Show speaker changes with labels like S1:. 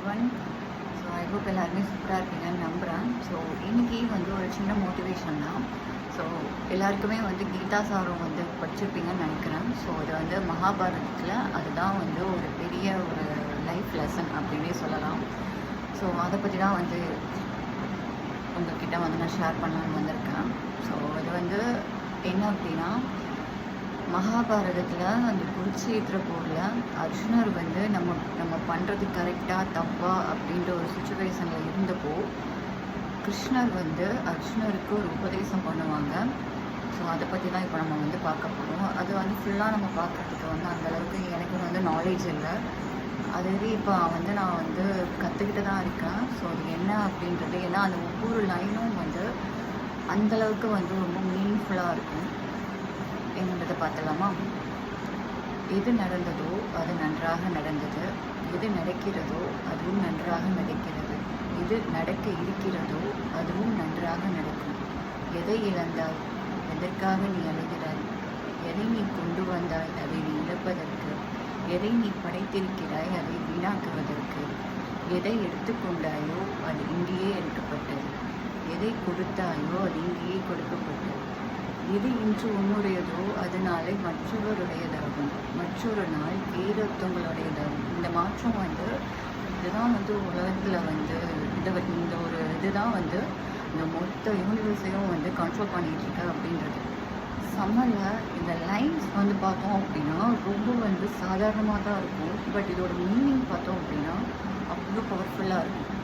S1: Everyone. So I hope எல்லாருமே சூப்பராக இருப்பீங்கன்னு நம்புகிறேன். ஸோ இன்றைக்கி வந்து ஒரு சின்ன மோட்டிவேஷன் தான். ஸோ எல்லாருக்குமே வந்து கீதா சாரம் வந்து படிச்சிருப்பீங்கன்னு நினைக்கிறேன். ஸோ அது வந்து மகாபாரதத்தில் அதுதான் வந்து ஒரு பெரிய ஒரு லைஃப் லெசன் அப்படின்னே சொல்லலாம். ஸோ அதை பற்றி தான் வந்து உங்கள்கிட்ட வந்து நான் ஷேர் பண்ணலான்னு வந்திருக்கேன். ஸோ அது வந்து என்ன அப்படின்னா, மகாபாரதத்தில் அந்த குருட்சேத்திர போரில் அர்ஜுனர் வந்து நம்ம பண்ணுறது கரெக்டாக தப்பா அப்படின்ற ஒரு சுச்சுவேஷனில் இருந்தப்போ கிருஷ்ணர் வந்து அர்ஜுனருக்கு ஒரு உபதேசம் பண்ணுவாங்க. ஸோ அதை பற்றி தான் இப்போ நம்ம வந்து பார்க்க போகிறோம். அது வந்து ஃபுல்லாக நம்ம பார்க்குறதுக்கு வந்து அந்தளவுக்கு எனக்கு வந்து நாலேஜ் இல்லை. அதுவே இப்போ வந்து நான் வந்து கற்றுக்கிட்டு தான் இருக்கேன். ஸோ அது என்ன அப்படின்றது, ஏன்னா அந்த ஒவ்வொரு லைனும் வந்து அந்தளவுக்கு வந்து ரொம்ப மீனிங்ஃபுல்லாக இருக்கும். என்னன்றதை பார்த்துலாமா? எது நடந்ததோ அது நன்றாக நடந்தது, எது நடக்கிறதோ அதுவும் நன்றாக நடக்கிறது, எது நடக்க இருக்கிறதோ அதுவும் நன்றாக நடக்கும். எதை இழந்தாய், எதற்காக நீ அழுகிறாய், எதை நீ கொண்டு வந்தாய் அதை நீ இழப்பதற்கு, எதை நீ படைத்திருக்கிறாய் அதை வீணாக்குவதற்கு, எதை எடுத்துக்கொண்டாயோ அது இங்கேயே எடுக்கப்பட்டது, எதை கொடுத்தாயோ அது இங்கேயே கொடுக்கப்பட்டது, எது இன்று உன்னுடையதோ அது நாளை மற்றவருடையதாகும், மற்றொரு நாள் வேறொருத்தவங்களுடையதாகும். இந்த மாற்றம் வந்து இதுதான் வந்து உலகத்தில் வந்து இந்த ஒரு இதுதான் வந்து இந்த மொத்த யூனிவர்ஸையும் வந்து கண்ட்ரோல் பண்ணிகிட்டு இருக்கு அப்படின்றது. சம்மரில் இந்த லைன்ஸ் வந்து பார்த்தோம் அப்படின்னா ரொம்ப வந்து சாதாரணமாக தான் இருக்கும். பட் இதோட மீனிங் பார்த்தோம் அப்படின்னா அவ்வளோ பவர்ஃபுல்லாக இருக்கும்.